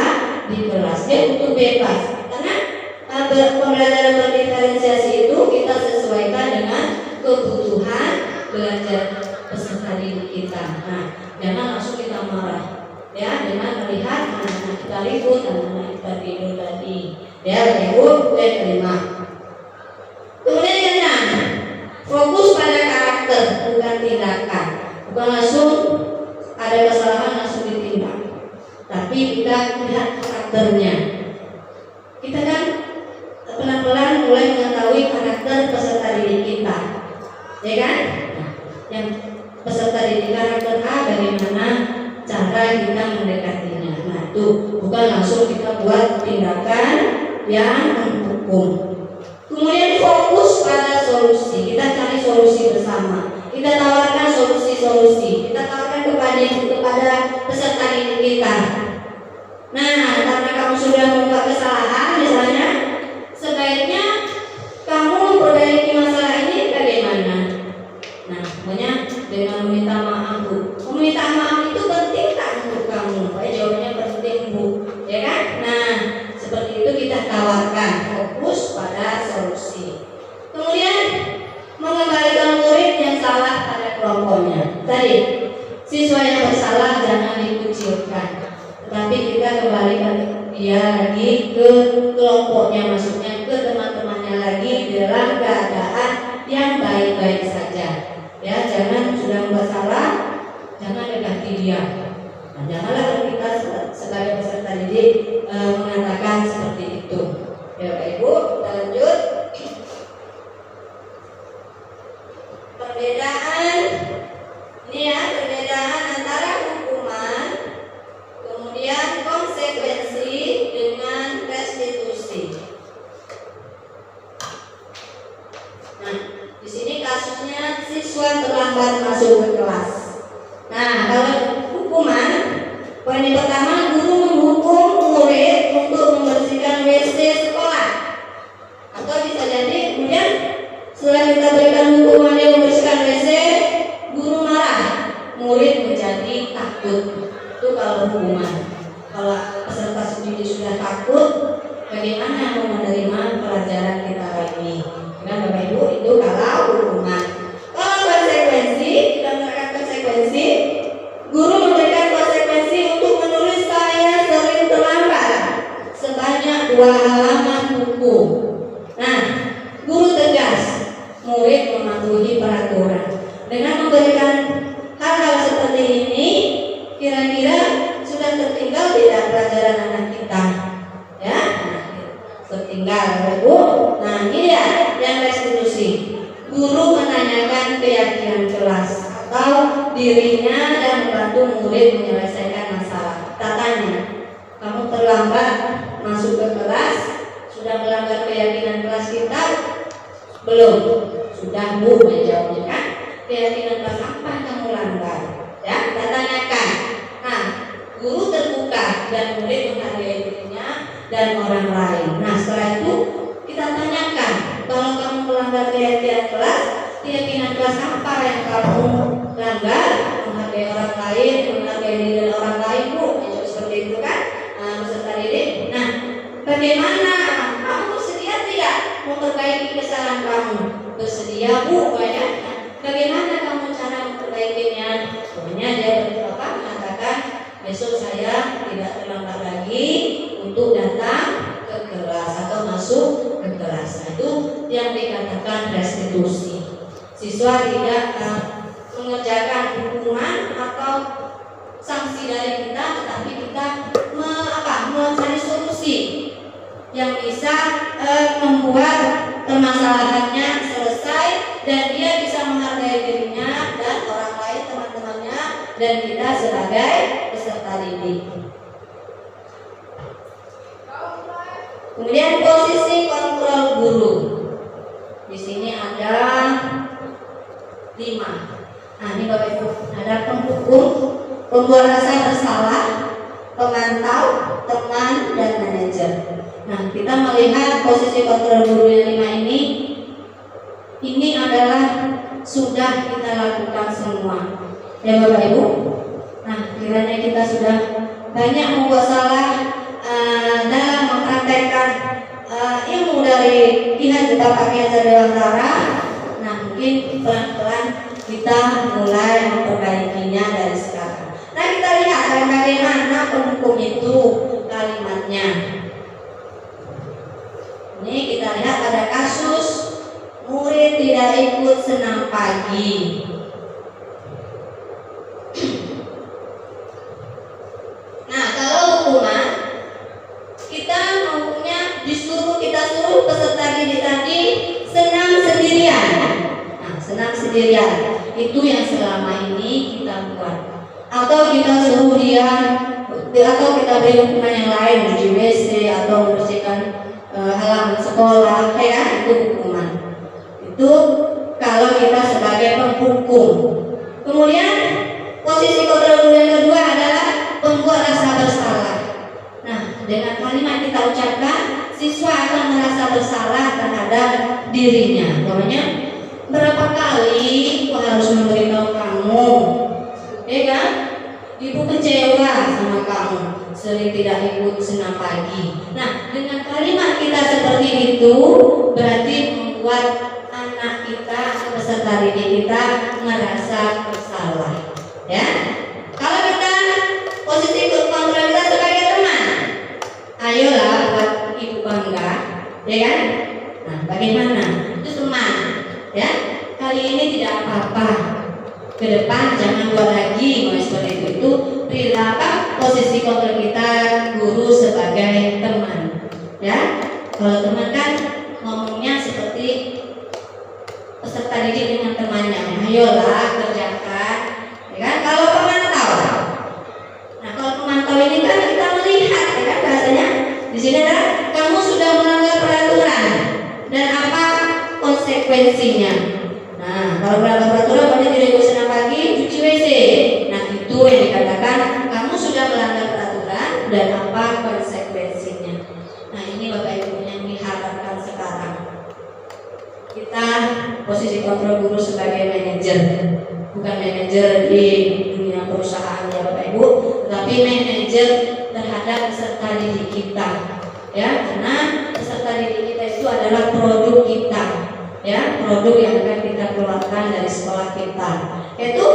Speaker 2: di kelas. Dia butuh bebas, karena pembelajaran berdiferensiasi itu kita sesuaikan dengan kebutuhan belajar peserta didik kita. Nah, jangan langsung kita marah, ya, dengan melihat anak-anak kita ribut, anak-anak kita tidur tadi, ya, ribut. Yang kelima. Kemudian yang keenam, fokus pada karakter, bukan tindakan. Bukan langsung ada kesalahan langsung ditindak, tapi kita lihat karakternya. Kita kan pelan-pelan mulai mengetahui karakter peserta didik kita, ya kan? Nah, yang peserta didik karakter A, bagaimana cara kita mendekatinya. Nah, itu bukan langsung kita buat tindakan yang menghukum. Kemudian fokus pada solusi, kita cari solusi bersama. kita tawarkan solusi-solusi, kita tawarkan kepada peserta didik kita. Nah, karena kamu sudah membuat kesalahan, misalnya, sebaiknya kamu memperbaiki masalah ini bagaimana? Nah, pokoknya dengan meminta maaf, Bu. Meminta maaf itu penting tak untuk kamu? Jawabannya penting, Bu. Ya kan? Nah, seperti itu kita tawarkan, fokus pada solusi. Kemudian mengembalikan murid yang salah pada kelompoknya. Tadi, siswa yang bersalah jangan dikucilkan, tetapi kita kembalikan dia lagi ke kelompoknya, maksudnya ke teman-temannya lagi dalam keadaan yang baik-baik saja. Ya, jangan sudah bersalah, jangan dekati dia. Nah, janganlah kita sebagai peserta didik mengatakan seperti itu. Ya, Bapak Ibu, kita lanjut. Perbedaan ini ya, perbedaan antara hukuman, kemudian konsekuensi dengan restitusi. Nah, di sini kasusnya siswa terlambat masuk ke kelas. Nah, kalau hukuman, poin yang pertama, guru menghukum murid untuk membersihkan WC sekolah. Atau bisa jadi kemudian setelah kita berikan hukuman yang membersihkan WC, guru marah, murid menjadi takut. Itu kalau hukuman. Kalau peserta didik sudah takut, bagaimana mau menerima pelajaran kita ini? Nah, Bapak Ibu, itu kalau hukuman. Kalau konsekuensi, kita menerapkan konsekuensi, guru memberikan konsekuensi untuk menulis saya sering terlambat sebanyak 2 halaman buku. Nah, guru tegas, murid mematuhi peraturan. Dengan memberikan hal-hal seperti ini, kira-kira sudah tertinggal tidak pelajaran anak kita? Ya, tertinggal, Bu. Nah, ini ya yang restitusi. Guru menanyakan keyakinan kelas atau dirinya dan membantu murid menyelesaikan masalah. Kita tanya, kamu terlambat masuk ke kelas, sudah melanggar keyakinan kelas kita? Belum. Sudah, Bu, menjawabnya kan? Keyakinan kelas apa yang kamu langgar? Ya, kita tanyakan. Nah, guru terbuka dan murid menghargai dirinya dan orang lain. Nah, setelah itu kita tanyakan, kalau kamu melanggar keyakinan kelas apa yang kamu langgar? Menghargai orang lain, menghargai diri dan orang lain, Bu. Seperti itu kan? Peserta didik. Nah, bagaimana? Kamu bersedia tidak memperbaiki kesalahan kamu? Bersedia, Bu, banyak. Bagaimana kamu cara memperbaikinya? Pokoknya dia mengatakan, besok saya tidak terlambat lagi untuk datang ke kelas atau masuk ke kelas. Nah, itu yang dikatakan restitusi. Siswa tidak mengerjakan hukuman atau sanksi dari kita, tetapi kita mencari solusi yang bisa membuat permasalahannya selesai dan dia bisa menghargai dirinya dan orang lain, teman-temannya, dan kita sebagai peserta didik. Kemudian posisi kontrol guru. Di sini ada 5. Nah, ini Bapak Ibu, ada penghukum, pembuat rasa bersalah, pemantau, teman, dan manajer. Nah, kita melihat posisi kontrol guru yang 5 ini adalah sudah kita lakukan semua, ya Bapak Ibu. Nah, kiranya kita sudah banyak membuat salah dalam mempraktekkan ilmu dari Ki Bapak Ki Hajar Dewantara. Nah, mungkin pelan-pelan kita mulai memperbaikinya dari sekarang. Nah, kita lihat bagaimana penghukum itu kalimatnya. Ini kita lihat pada kasus murid tidak ikut senam pagi. Nah, kalau hukuman, kita maunya kita suruh peserta didik tadi senam sendirian. Nah, senam sendirian itu yang selama ini kita buat. Atau kita suruh dia, atau kita beri hukuman yang lain, di WC atau membersihkan halaman sekolah, ya itu hukuman. Itu kalau kita sebagai penghukum. Kemudian posisi kontrol guru yang kedua adalah pembuat rasa bersalah. Nah, dengan kalimat kita ucapkan, siswa akan merasa bersalah terhadap dirinya. Namanya, berapa kali aku harus memberitahu kamu, ya kan? Ibu kecewa sama kamu, sering tidak ikut senam pagi. Nah, dengan kalimat kita seperti itu, berarti membuat anak kita, peserta didik kita merasa bersalah. Ya, kalau kita posisi kontrol kita sebagai teman, ayolah buat ibu bangga, ya kan? Nah, bagaimana? Itu teman, ya. Kali ini tidak apa-apa. Ke depan jangan buat lagi seperti itu. Apa posisi kontrol kita guru sebagai teman, ya. Kalau teman kan ngomongnya seperti peserta didik dengan temannya. Ayolah kerjakan, ya kan? Kalau pemantau, nah kalau pemantau ini kan kita melihat, ya kan bahasanya di sini adalah kamu sudah melanggar peraturan dan apa konsekuensinya. Nah, kalau melanggar peraturan berarti tidak ikut senam pagi, cuci WC. Nah, itu yang dikatakan kamu sudah melanggar peraturan dan apa konsekuensinya. Nah, ini Bapak Ibu yang diharapkan sekarang. Kita posisi kontrol guru sebagai manajer, bukan manajer di dunia perusahaan ya Bapak Ibu, tetapi manajer terhadap peserta didik kita. Ya, karena peserta didik kita itu adalah produk kita. Ya, produk yang akan kita keluarkan dari sekolah kita. Yaitu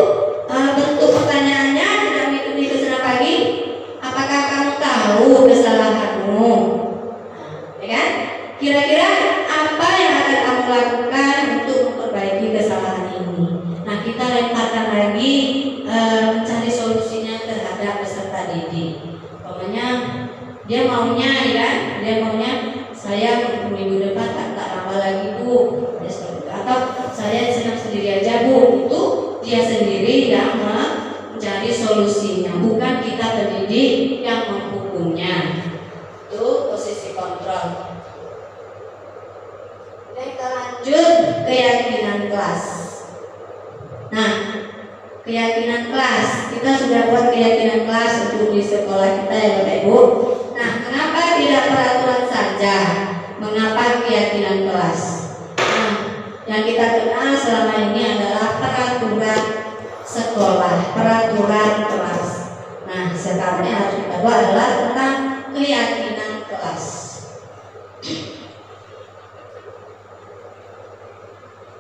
Speaker 2: bentuk pertanyaannya tidak mengikuti senam pagi. Apakah kamu tahu kesalahanmu? Ya kan? Kira-kira apa yang akan kamu lakukan untuk memperbaiki kesalahan ini? Nah, kita lemparkan lagi mencari solusinya terhadap peserta didik. Pokoknya dia maunya, ya, dia maunya saya minggu depan tak lama lagi Bu. Atau saya senam sendiri aja Bu. Itu dia sendiri yang mencari solusinya, bukan kita pendidik yang menghukumnya. Itu posisi kontrol. Kita lanjut keyakinan kelas. Nah, keyakinan kelas, kita sudah buat keyakinan kelas untuk di sekolah kita ya Bapak Ibu. Nah, kenapa tidak peraturan saja? Mengapa keyakinan kelas? Nah, yang kita kenal selama ini adalah peraturan sekolah, peraturan kelas. Nah, sekarang yang harus kita buat adalah tentang keyakinan kelas.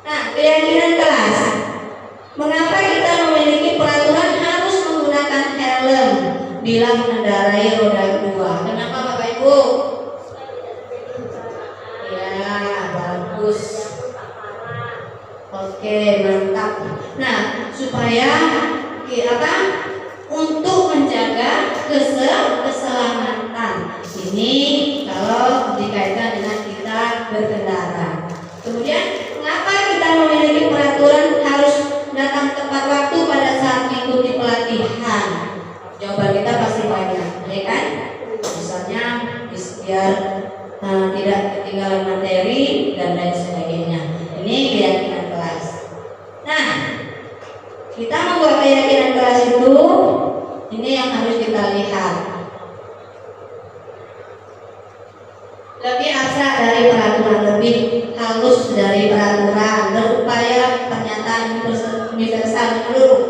Speaker 2: Nah, keyakinan kelas. Mengapa kita memiliki peraturan harus menggunakan helm bila mengendarai roda 2? Kenapa Bapak Ibu? Ya, bagus. Oke, mantap. Nah, supaya untuk menjaga keselamatan. Ini kalau dikaitkan dengan kita berkendara. Kemudian, mengapa kita memiliki peraturan harus datang tepat waktu pada saat mengikuti pelatihan? Jawaban kita pasti banyak, ya kan? Misalnya biar tidak ketinggalan materi dan lain sebagainya. Ini keyakinan kelas. Nah, kita membuat keyakinan kelas itu, ini yang harus kita lihat. Lebih abstrak dari peraturan, lebih halus dari peraturan, berupaya pernyataan universal menyeluruh.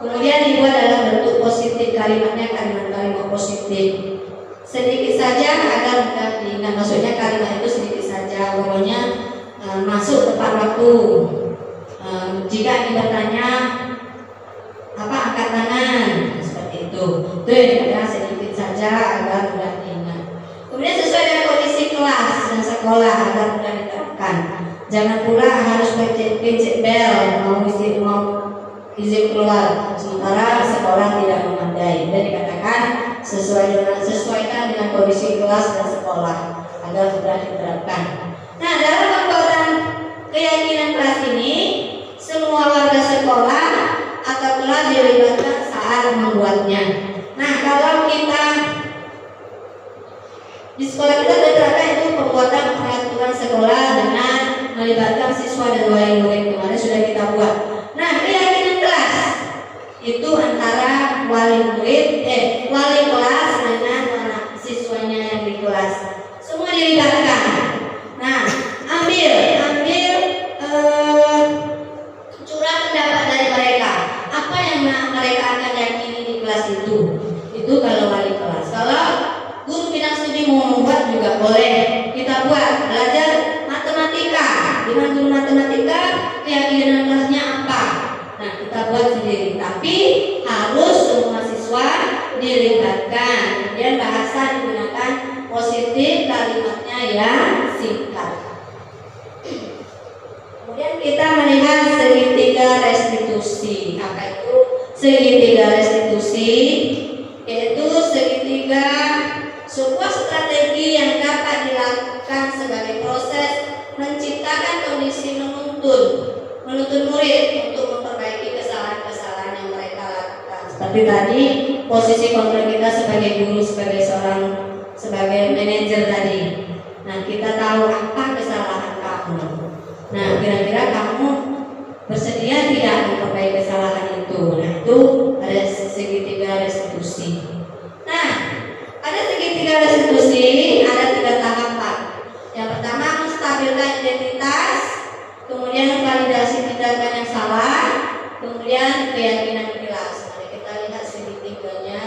Speaker 2: Kemudian dibuat dalam bentuk positif, kalimatnya kalimat-kalimat positif. Sedikit saja agar mudah diingat, maksudnya kalimat itu sedikit saja, pokoknya masuk tepat waktu. Jika bertanya apa, angkat tangan, seperti itu. Itu yang dikatakan sedikit saja agar mudah diingat. Kemudian sesuai dengan kondisi kelas dan sekolah agar mudah diterapkan. Jangan pula harus pencet bel mau izin keluar sementara sekolah tidak memadai. Dan dikatakan sesuaikan dengan kondisi kelas dan sekolah agar mudah diterapkan. Nah, dalam pembuatan keyakinan kelas ini, semua warga sekolah atau kelas dilibatkan saat membuatnya. Nah, kalau kita di sekolah kita terdapat itu pembuatan peraturan sekolah dengan melibatkan siswa dan wali murid. Kemarin sudah kita buat. Nah, keyakinan kelas itu antara wali kelas dengan anak siswanya yang di kelas. Semua dilibatkan. Nah, ambil curah pendapat dari mereka. Apa yang mereka akan yakini di kelas itu? Itu kalau wali kelas. Kalau guru bidang studi mau membuat juga boleh. Kita buat belajar matematika. Dengan guru matematika, keyakinan kelasnya apa? Nah, kita buat sendiri. Tapi harus semua siswa dilibatkan. Kemudian bahasa digunakan positif, kalimatnya yang singkat. Kemudian kita melihat segitiga restitusi. Apa itu segitiga restitusi? Yaitu segitiga sebuah strategi yang dapat dilakukan sebagai proses menciptakan kondisi menuntun murid untuk memperbaiki kesalahan-kesalahan yang mereka lakukan. Seperti tadi posisi kontrol kita sebagai guru, sebagai manajer tadi. Nah, kita tahu apa kesalahan kamu. Nah, kira-kira kamu bersedia tidak memperbaiki kesalahan itu? Nah, itu ada segitiga restitusi. Nah, ada segitiga restitusi, ada 3 tahapan. Yang pertama, menstabilkan identitas, kemudian validasi tindakan yang salah, kemudian keyakinan kelas. Mari kita lihat segitiganya.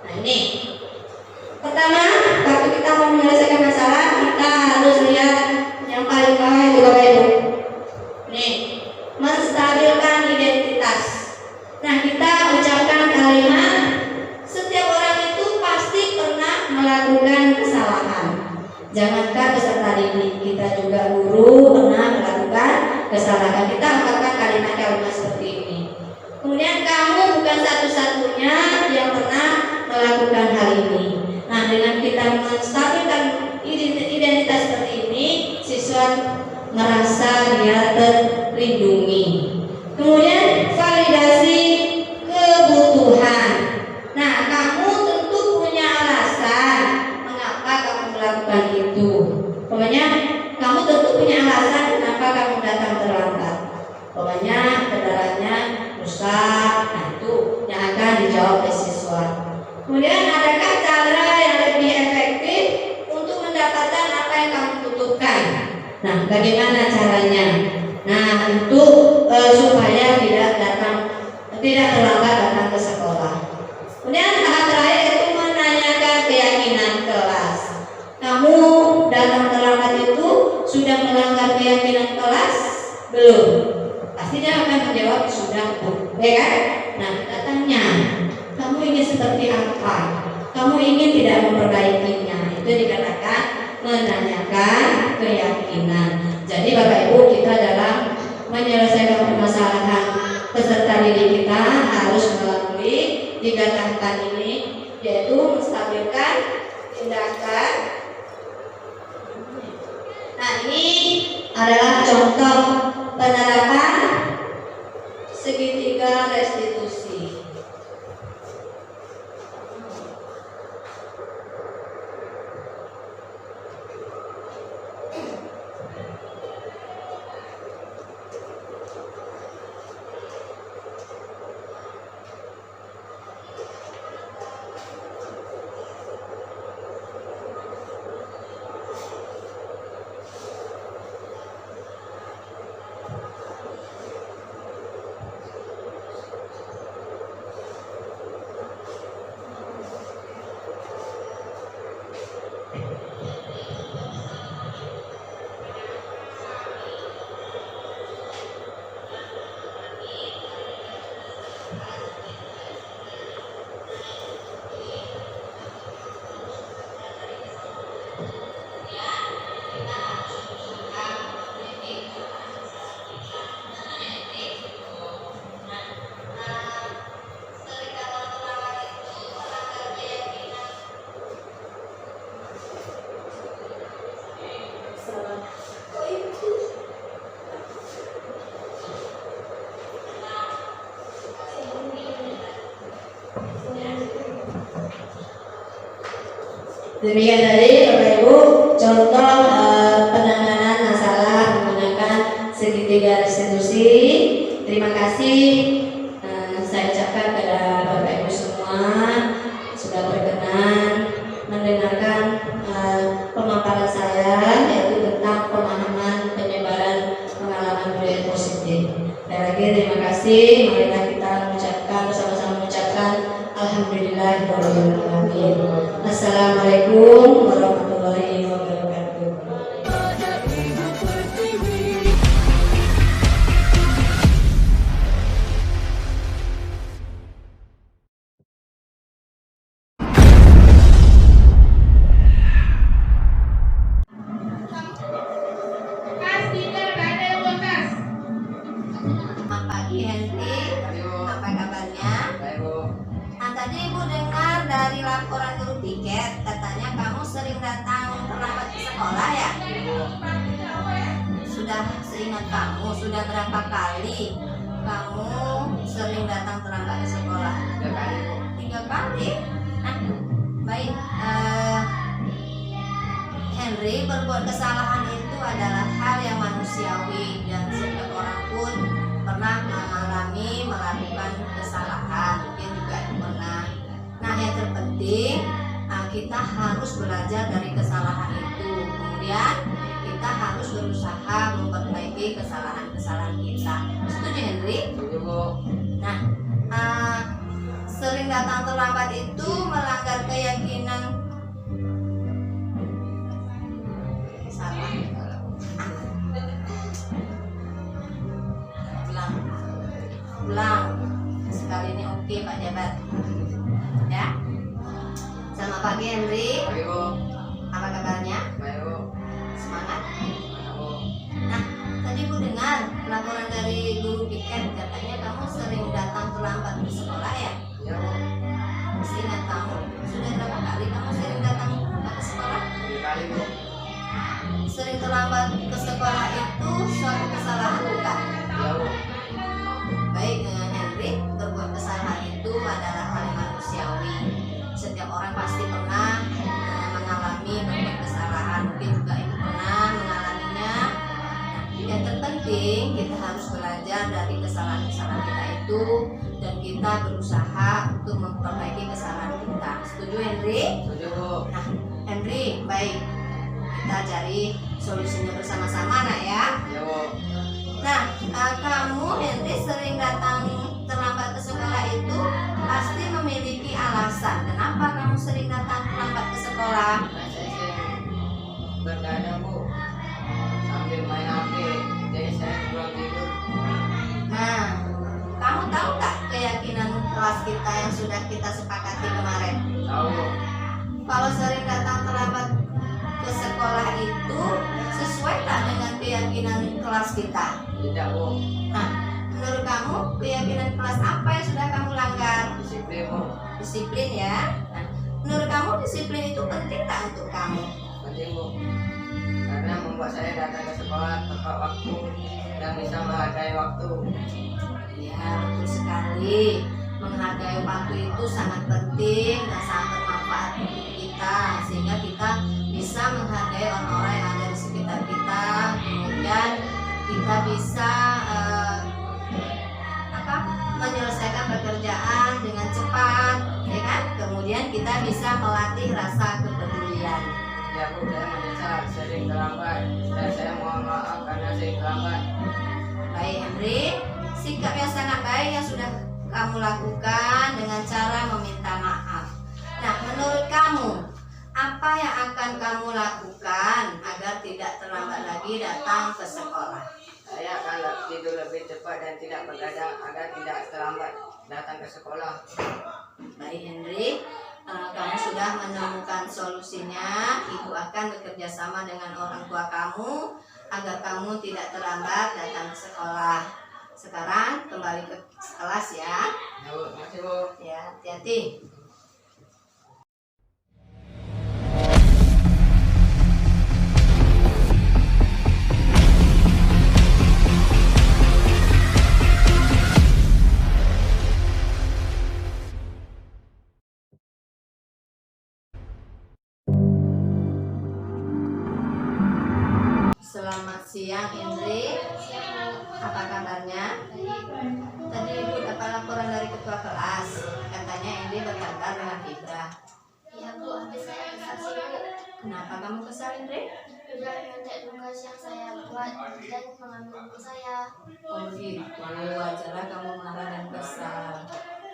Speaker 2: Nah, ini pertama, waktu kita mau menyelesaikan masalah, kita harus lihat yang paling bawah itu Bapak Ibu. Nih, menstabilkan identitas. Nah, kita ucapkan kalimat, setiap orang itu pasti pernah melakukan kesalahan. Jangankan peserta didik, kita juga guru pernah melakukan kesalahan. Kita ucapkan kalimat-kalimat seperti ini. Kemudian kamu bukan satu-satunya yang pernah melakukan hal ini. Nah, dengan kita menstabilkan identitas seperti ini, siswa merasa dia terlindungi. Kemudian validasi kebutuhan. Nah, kamu tentu punya alasan mengapa kamu melakukan itu. Pokoknya kamu tentu punya alasan kenapa kamu datang terlambat. Pokoknya kendaraannya rusak. Nah, itu yang akan dijawab oleh siswa. Kemudian adakah cara yang lebih efektif untuk mendapatkan apa yang kamu butuhkan? Nah, bagaimana caranya? Nah, untuk supaya tidak terlambat datang ke sekolah. Kemudian tahap terakhir itu menanyakan keyakinan kelas. Kamu datang terlambat itu sudah melanggar keyakinan kelas? Belum. Pasti dia akan menjawab sudah, Bu. Ya kan? Nah, kita tanya, kamu ingin seperti apa? Kamu ingin tidak memperbaikinya? Itu dikatakan menanyakan keyakinan. Jadi Bapak Ibu, kita dalam menyelesaikan permasalahan peserta didik kita harus melalui 3 tahapan ini, yaitu menstabilkan tindakan. Nah, ini adalah contoh penerapan segitiga restitusi. Demikian tadi Bapak Ibu contoh penanganan masalah Komite Tiga Restitusi. Terima kasih saya ucapkan kepada Bapak Ibu semua sudah berkenan mendengarkan pemaparan saya, yaitu tentang pemahaman penyebaran pengalaman budaya positif. Sekali lagi terima kasih. Marilah kita mengucapkan bersama-sama mengucapkan Alhamdulillahirobbilalamin. Assalamualaikum warahmatullahi wabarakatuh.
Speaker 1: pada Ibu Pertiwi.
Speaker 2: Selamat pagi Henry, apa kabarnya? Tadi Ibu dengar dari laporan guru piket, katanya kamu sering datang terlambat ke sekolah ya? Sudah seingat kamu, sudah berapa kali kamu sering datang terlambat ke sekolah? 3 kali. Nah, baik. Henry, berbuat kesalahan itu adalah hal yang manusiawi dan setiap orang pun pernah mengalami melakukan kesalahan, mungkin juga pernah. Nah, yang terpenting kita harus belajar dari kesalahan itu. Kemudian kita harus berusaha memperbaiki kesalahan-kesalahan kita. Setuju Henry? Nah, sering datang terlambat itu melanggar keyakinan salah. Ulang. Sekali ini oke Pak Jabat. Ya. Selamat pagi Henry. Apa kabarnya? Semangat. Nah, tadi Bu dengar laporan dari guru piket, katanya kamu sering datang terlambat ke sekolah ya? Seingat kamu, sudah berapa kali kamu sering datang terlambat ke sekolah? Sering terlambat ke sekolah itu suatu kesalahan bukan? Baik Henry, berbuat kesalahan itu adalah hal yang manusiawi. Setiap orang pasti pernah mengalami berbuat kesalahan, mungkin juga Ibu pernah mengalaminya. Yang terpenting kita harus belajar dari kesalahan-kesalahan kita itu dan kita berusaha untuk memperbaiki kesalahan kita. Setuju Henry? Nah, Henry, baik. Kita cari solusinya bersama-sama nak ya. Nah, kamu Henry sering datang terlambat ke sekolah itu pasti memiliki alasan. Kenapa kamu sering datang terlambat ke sekolah?
Speaker 5: Bergadang Bu, sambil main HP, jadi saya kurang tidur.
Speaker 2: Nah, kamu tahu tak keyakinan kelas kita yang sudah kita sepakati kemarin?
Speaker 5: Tahu.
Speaker 2: Kalau sering datang terlambat ke sekolah itu sesuai tak dengan keyakinan kelas kita?
Speaker 5: Tidak Bu.
Speaker 2: Nah, menurut kamu keyakinan kelas apa yang sudah kamu langgar?
Speaker 5: Disiplin Bu.
Speaker 2: Disiplin ya. Nah, menurut kamu disiplin itu penting tak untuk kamu?
Speaker 5: Penting Bu. Karena membuat saya datang ke sekolah tepat waktu dan bisa menghargai waktu.
Speaker 2: Ya, betul sekali. Menghargai waktu itu sangat penting dan sangat bermanfaat untuk kita, sehingga kita bisa menghargai orang-orang yang ada di sekitar kita. Kemudian kita bisa menyelesaikan pekerjaan dengan cepat, ya kan? Kemudian kita bisa melatih rasa kepedulian.
Speaker 5: Ya Bu, saya menyesal sering terlambat dan saya mohon maaf karena sering terlambat.
Speaker 2: Baik Henry, sikap yang sangat baik yang sudah kamu lakukan dengan cara meminta maaf. Nah, menurut kamu apa yang akan kamu lakukan agar tidak terlambat lagi datang ke sekolah?
Speaker 5: Saya akan tidur lebih cepat dan tidak begadang agar tidak terlambat datang ke sekolah.
Speaker 2: Baik Henry, kamu sudah menemukan solusinya. Ibu akan bekerja sama dengan orang tua kamu agar kamu tidak terlambat datang ke sekolah. Sekarang kembali ke kelas ya.
Speaker 5: Ya Bu, makasih Bu.
Speaker 2: Ya, hati-hati. Selamat siang Indri. Apa kabarnya?
Speaker 3: Baik.
Speaker 2: Tadi Ibu dapat laporan dari ketua kelas. Katanya Endi bertengkar dengan Fibra.
Speaker 3: Iya Bu, habis saya kesal sih Bu.
Speaker 2: Kenapa kamu kesal, Indri?
Speaker 3: Sudah menyontek tugas yang saya buat dan mengambil buku saya.
Speaker 2: Oh gitu, wajarlah kamu marah dan kesal.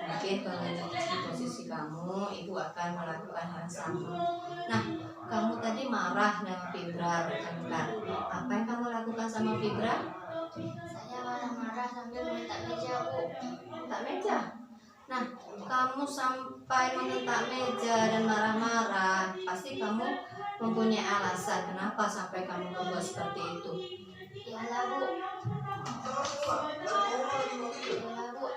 Speaker 2: Mungkin kalau di posisi kamu, Ibu akan melakukan hal sama. Nah, kamu tadi marah dengan Fibra bertengkar. Apa yang kamu lakukan sama Fibra?
Speaker 3: Saya marah-marah sambil meminta meja Bu.
Speaker 2: Tak meja. Nah, kamu sampai mengentak meja dan marah-marah, pasti kamu mempunyai alasan kenapa sampai kamu berbuat seperti itu.
Speaker 3: Iyalah Bu. Iyalah Bu.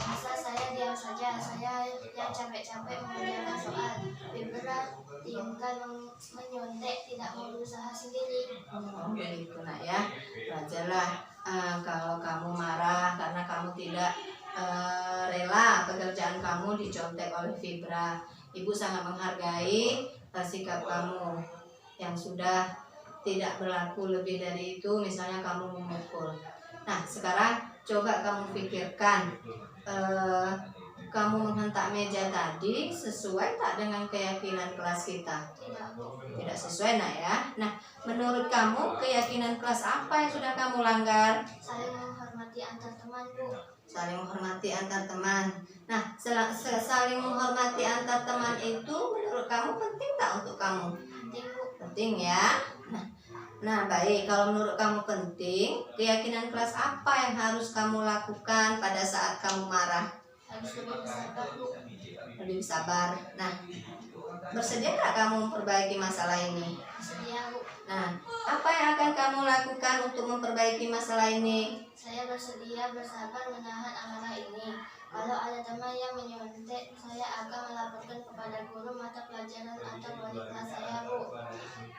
Speaker 3: Masa saya diam saja, saya yang capek-capek mengerjakan soal. Fibra tinggal menyontek, tidak mau berusaha sendiri.
Speaker 2: Oh begitu nak ya, wajarlah kalau kamu marah karena kamu tidak rela pekerjaan kamu dicontek oleh Fibra. Ibu sangat menghargai sikap kamu yang sudah tidak berlaku lebih dari itu, misalnya kamu memukul. Nah sekarang coba kamu pikirkan, kamu menghentak meja tadi sesuai tak dengan keyakinan kelas kita?
Speaker 3: Tidak Bu.
Speaker 2: Tidak sesuai nak ya. Nah menurut kamu keyakinan kelas apa yang sudah kamu langgar?
Speaker 3: Saling menghormati antar teman Bu.
Speaker 2: Saling menghormati antar teman. Nah saling menghormati antar teman itu menurut kamu penting tak untuk kamu?
Speaker 3: Penting Bu.
Speaker 2: Penting ya. Nah baik, kalau menurut kamu penting, keyakinan kelas apa yang harus kamu lakukan pada saat kamu marah?
Speaker 3: Harus lebih bersabar Bu.
Speaker 2: Lebih sabar. Nah bersedia tak kamu memperbaiki masalah ini?
Speaker 3: Bersedia Bu.
Speaker 2: Nah apa yang akan kamu lakukan untuk memperbaiki masalah ini?
Speaker 3: Saya bersedia bersabar menahan amarah ini. Kalau ada teman yang menyontek, saya akan melaporkan kepada guru mata pelajaran atau wali kelas saya Bu.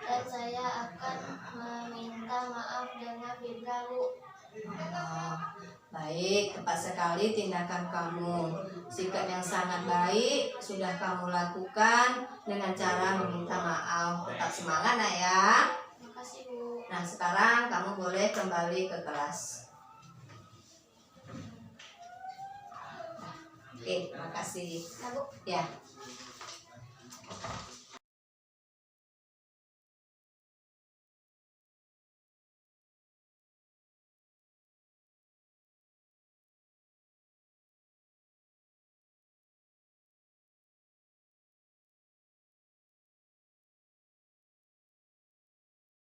Speaker 3: Dan saya akan meminta maaf dengan Fibra Bu.
Speaker 2: Oh, baik, tepat sekali tindakan kamu. Sikap yang sangat baik sudah kamu lakukan dengan cara meminta maaf. Tetap semangat nak ya.
Speaker 3: Terima kasih Bu.
Speaker 2: Nah sekarang kamu boleh kembali ke kelas. Oke, terima kasih.
Speaker 3: Nah Bu.
Speaker 2: Ya.